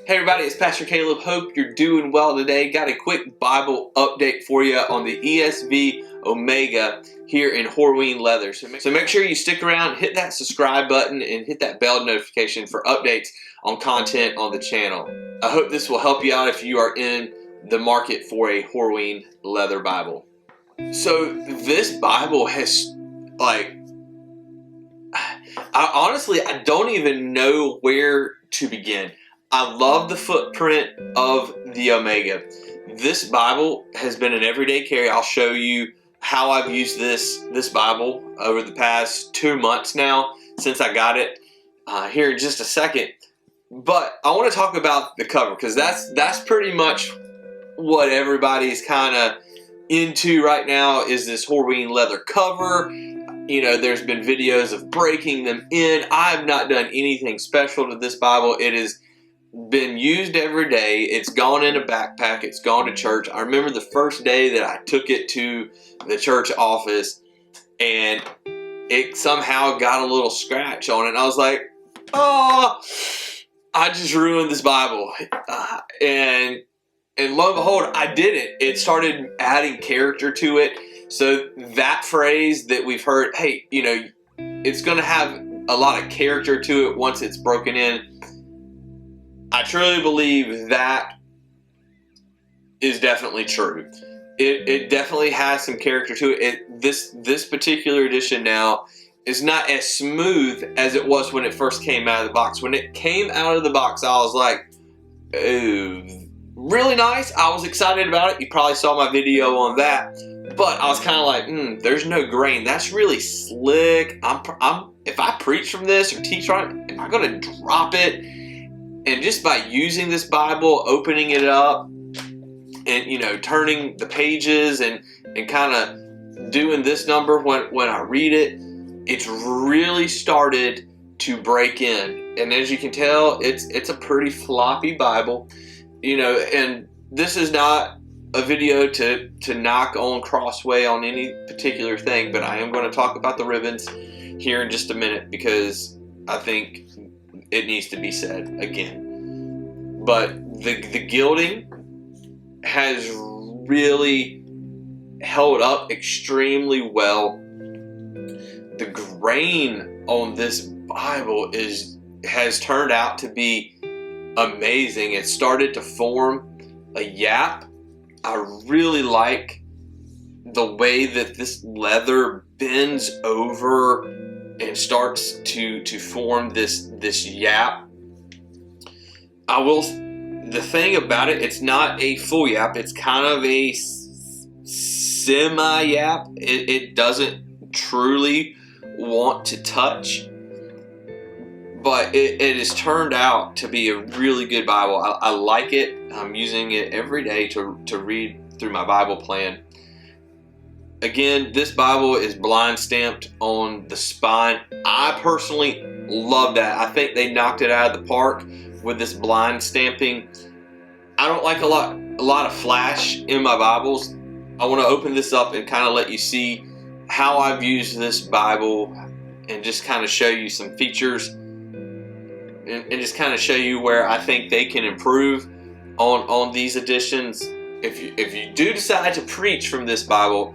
Hey everybody, it's Pastor Caleb. Hope you're doing well today. Got a quick Bible update for you on the ESV Omega here in Horween leather. So make sure you stick around, hit that subscribe button, and hit that bell notification for updates on content on the channel. I hope this will help you out if you are in the market for a Horween leather Bible. So this Bible has, I don't even know where to begin. I love the footprint of the Omega. This Bible has been an everyday carry. I'll show you how I've used this Bible over the past 2 months now since I got it here in just a second. But I want to talk about the cover because that's pretty much what everybody's kind of into right now is this Horween leather cover. You know, there's been videos of breaking them in. I've not done anything special to this Bible. It is been used every day. It's gone in a backpack. It's gone to church. I remember the first day that I took it to the church office and it somehow got a little scratch on it. And I was like, oh, I just ruined this Bible. And lo and behold, I didn't. It started adding character to it. So that phrase that we've heard, hey, you know, it's going to have a lot of character to it once it's broken in. I truly believe that is definitely true. It definitely has some character to it. This particular edition now is not as smooth as it was when it first came out of the box. When it came out of the box, I was like, oh, really nice. I was excited about it. You probably saw my video on that. But I was kind of like, there's no grain. That's really slick. If I preach from this or teach on it, am I going to drop it? And just by using this Bible, opening it up, and you know, turning the pages and kind of doing this number when I read it, it's really started to break in. And as you can tell, it's a pretty floppy Bible, you know. And this is not a video to knock on Crossway on any particular thing, but I am going to talk about the ribbons here in just a minute because I think it needs to be said again. But the gilding has really held up extremely well. The grain on this Bible has turned out to be amazing. It started to form a yap. I really like the way that this leather bends over and starts to form this yap. The thing about it, it's not a full yap. It's kind of a semi-yap. It doesn't truly want to touch, but it has turned out to be a really good Bible. I like it. I'm using it every day to read through my Bible plan. Again, this Bible is blind stamped on the spine. I personally love that. I think they knocked it out of the park with this blind stamping. I don't like a lot of flash in my Bibles. I want to open this up and kind of let you see how I've used this Bible and just kind of show you some features and just kind of show you where I think they can improve on these editions. If you do decide to preach from this Bible,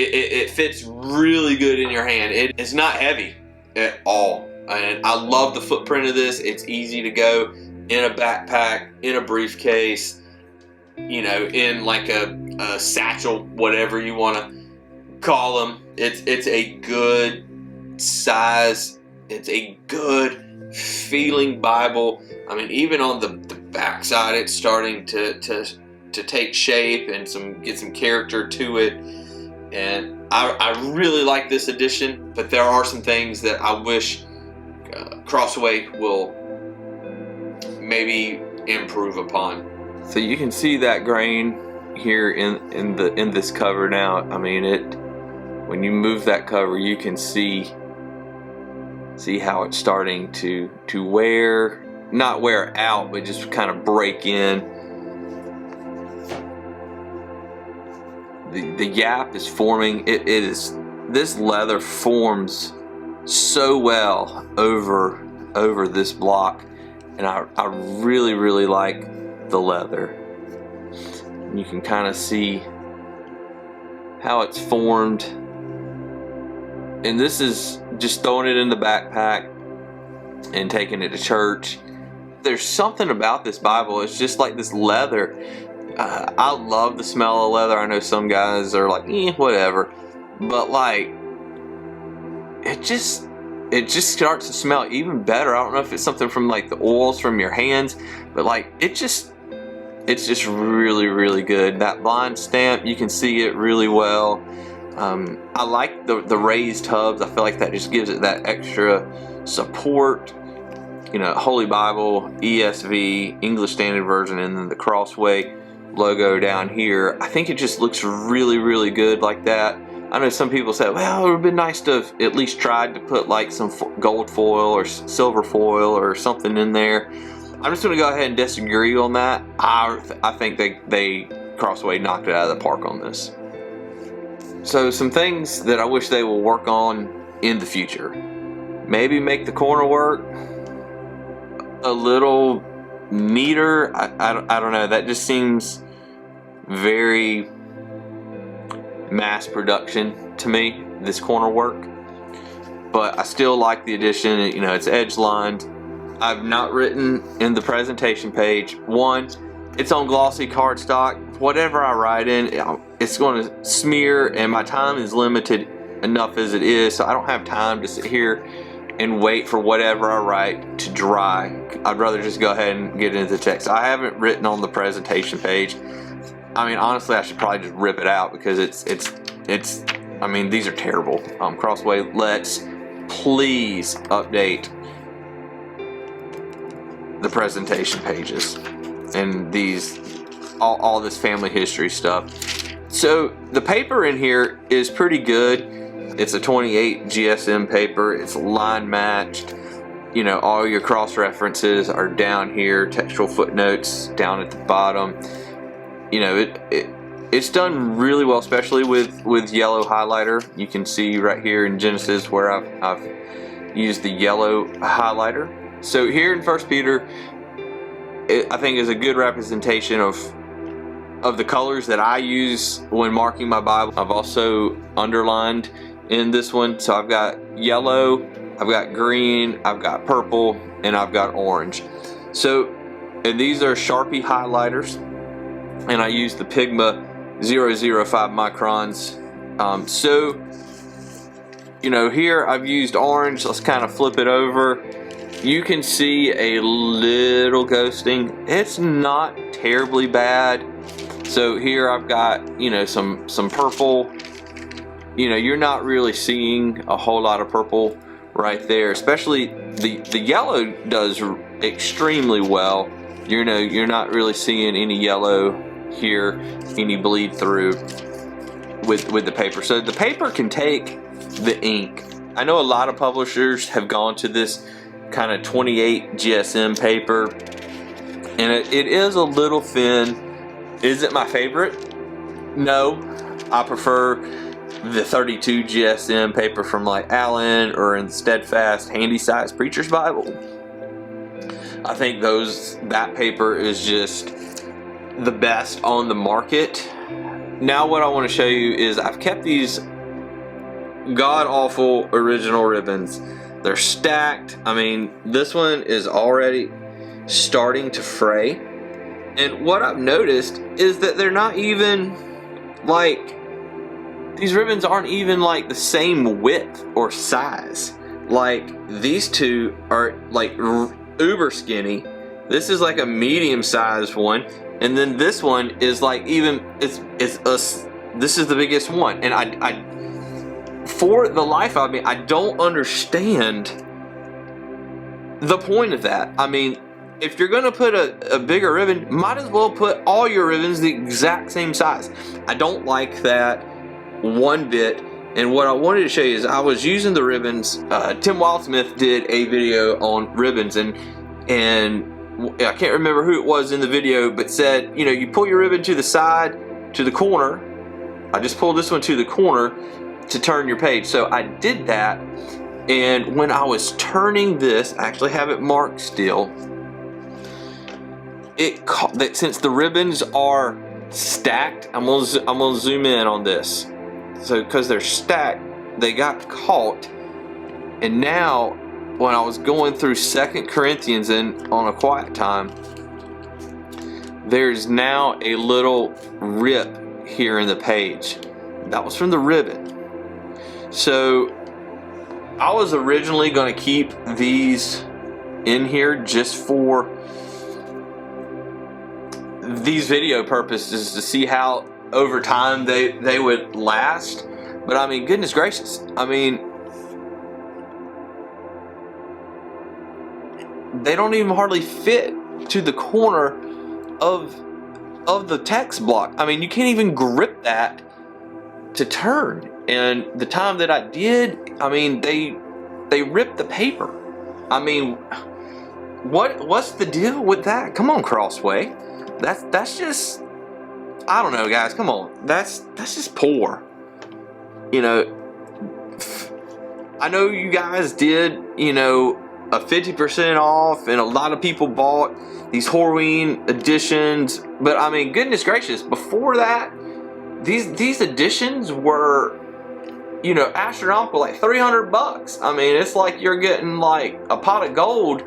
it fits really good in your hand. It is not heavy at all. And I love the footprint of this. It's easy to go in a backpack, in a briefcase, you know, in like a satchel, whatever you want to call them. It's a good size. It's a good feeling Bible. I mean, even on the backside, it's starting to take shape and get some character to it. And I really like this edition, but there are some things that I wish Crossway will maybe improve upon. So you can see that grain here in this cover now. I mean, when you move that cover, you can see how it's starting to not wear out, but just kind of break in. The yap is forming. This leather forms so well over this block, and I really, really like the leather. You can kind of see how it's formed. And this is just throwing it in the backpack and taking it to church. There's something about this Bible. It's just like this leather. I love the smell of leather. I know some guys are like, whatever. But like, it just starts to smell even better. I don't know if it's something from like the oils from your hands, but like it's just really, really good. That blind stamp, you can see it really well. I like the raised hubs. I feel like that just gives it that extra support. You know, Holy Bible, ESV, English Standard Version, and then the Crossway logo down here. I think it just looks really, really good like that. I know some people say, well, it would have been nice to have at least tried to put like some gold foil or silver foil or something in there. I'm just going to go ahead and disagree on that. I think they Crossway knocked it out of the park on this. So some things that I wish they will work on in the future. Maybe make the corner work a little neater. I don't know. That just seems very mass production to me, this corner work. But I still like the addition. You know, it's edge lined. I've not written in the presentation page. One, it's on glossy cardstock. Whatever I write in, it's going to smear, and my time is limited enough as it is, so I don't have time to sit here and wait for whatever I write to dry. I'd rather just go ahead and get into the text. I haven't written on the presentation page. I mean, honestly, I should probably just rip it out because it's I mean, these are terrible. Crossway, let's please update the presentation pages and all this family history stuff. So the paper in here is pretty good. It's a 28 GSM paper. It's line matched. You know, all your cross references are down here. Textual footnotes down at the bottom. You know, it's done really well, especially with yellow highlighter. You can see right here in Genesis where I've used the yellow highlighter. So here in 1 Peter, I think is a good representation of the colors that I use when marking my Bible. I've also underlined in this one. So I've got yellow, I've got green, I've got purple, and I've got orange. So, and these are Sharpie highlighters, and I use the Pigma 005 microns. So, you know, here I've used orange. Let's kind of flip it over. You can see a little ghosting. It's not terribly bad. So here I've got, you know, some purple. You know, you're not really seeing a whole lot of purple right there. Especially the yellow does extremely well. You know, you're not really seeing any yellow here, any bleed through with the paper. So the paper can take the ink. I know a lot of publishers have gone to this kind of 28 GSM paper, and it is a little thin. Is it my favorite? No, I prefer the 32 GSM paper from like Allen or in Steadfast Handy Size Preacher's Bible. I think that paper is just the best on the market. Now what I want to show you is I've kept these god-awful original ribbons. They're stacked. I mean, this one is already starting to fray. And what I've noticed is that they're not even like, these ribbons aren't even like the same width or size. Like these two are like uber skinny. This is like a medium sized one. And then this one is like even, this is the biggest one. And I for the life of me, I don't understand the point of that. I mean, if you're gonna put a bigger ribbon, might as well put all your ribbons the exact same size. I don't like that one bit. And what I wanted to show you is I was using the ribbons. Tim Wildsmith did a video on ribbons, and I can't remember who it was in the video, but said, you know, you pull your ribbon to the side, to the corner. I just pulled this one to the corner to turn your page. So I did that, and when I was turning this, I actually have it marked still. that since the ribbons are stacked, I'm gonna zoom in on this. So because they're stacked, they got caught, and now when I was going through 2 Corinthians and on a quiet time, there's now a little rip here in the page. That was from the ribbon. So I was originally going to keep these in here just for these video purposes to see how over time they would last. But I mean, goodness gracious, I mean, they don't even hardly fit to the corner of the text block. I mean, you can't even grip that to turn. And the time that I did, I mean, they ripped the paper. I mean, what's the deal with that? Come on, Crossway. That's just, I don't know, guys. Come on, that's just poor. You know, I know you guys did, you know, a 50% off, and a lot of people bought these Horween editions. But I mean, goodness gracious, before that, these editions were, you know, astronomical, like $300. I mean, it's like you're getting like a pot of gold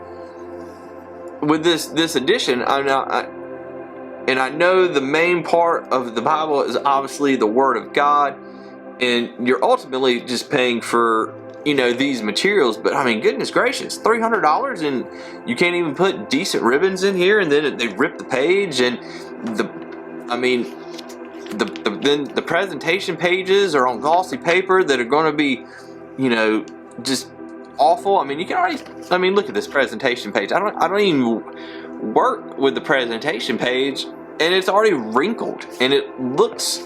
with this edition. And I know the main part of the Bible is obviously the Word of God, and you're ultimately just paying for, you know, these materials. But I mean, goodness gracious, $300, and you can't even put decent ribbons in here, and then they rip the page, and then the presentation pages are on glossy paper that are going to be, you know, just awful. I mean, you can already, I mean, look at this presentation page. I don't even work with the presentation page, and it's already wrinkled and it looks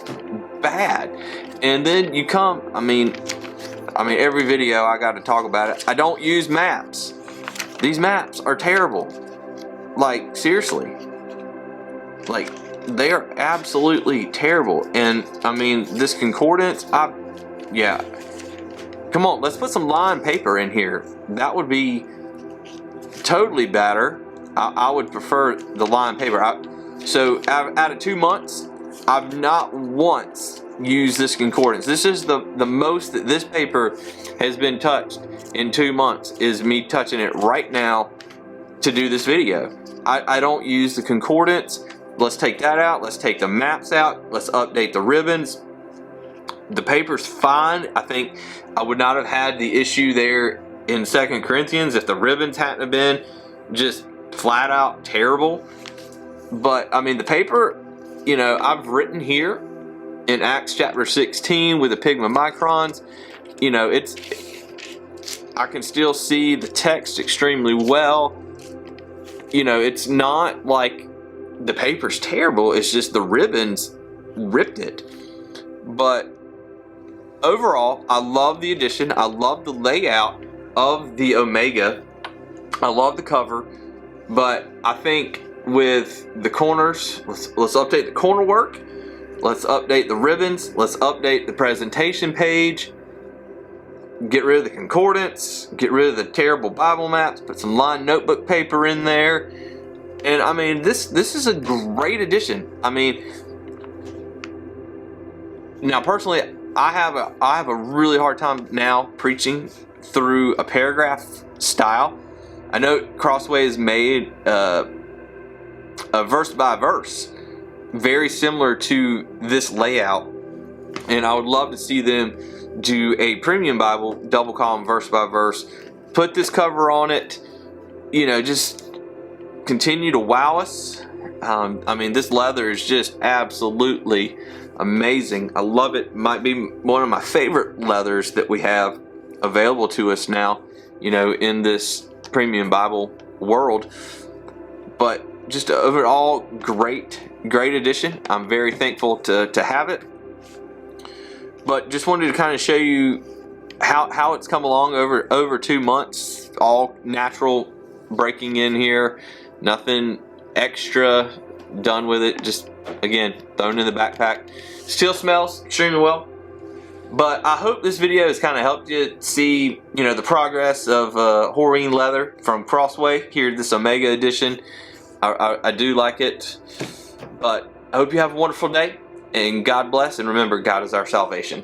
bad. And then you come, I mean every video I got to talk about it. I don't use maps. These maps are terrible. Like, seriously. Like, they are absolutely terrible. And I mean, this concordance, yeah. Come on, let's put some lined paper in here. That would be totally better. I would prefer the lined paper. So out of 2 months, I've not once used this concordance. This is the most that this paper has been touched in 2 months, is me touching it right now to do this video. I don't use the concordance. Let's take that out. Let's take the maps out. Let's update the ribbons. The paper's fine. I think I would not have had the issue there in 2 Corinthians if the ribbons hadn't have been just flat out terrible. But I mean, the paper, you know, I've written here in Acts chapter 16 with the Pigma microns. You know, I can still see the text extremely well. You know, it's not like the paper's terrible, it's just the ribbons ripped it. But overall, I love the edition. I love the layout of the Omega. I love the cover. But I think with the corners, let's update the corner work. Let's update the ribbons. Let's update the presentation page. Get rid of the concordance. Get rid of the terrible Bible maps. Put some lined notebook paper in there. And I mean, this is a great edition. I mean, now personally, I have a really hard time now preaching through a paragraph style. I know Crossway has made a verse by verse very similar to this layout, and I would love to see them do a premium Bible double column verse by verse. Put this cover on it, you know, just continue to wow us. I mean, this leather is just absolutely amazing. I love it. Might be one of my favorite leathers that we have available to us now, you know, in this premium Bible world. But just overall great edition. I'm very thankful to have it. But just wanted to kind of show you how it's come along over 2 months. All natural breaking in here, nothing extra done with it. Just again thrown in the backpack. Still smells extremely well. But I hope this video has kind of helped you see, you know, the progress of Horween leather from Crossway here, this Omega edition. I do like it. But I hope you have a wonderful day, and God bless, and remember, God is our salvation.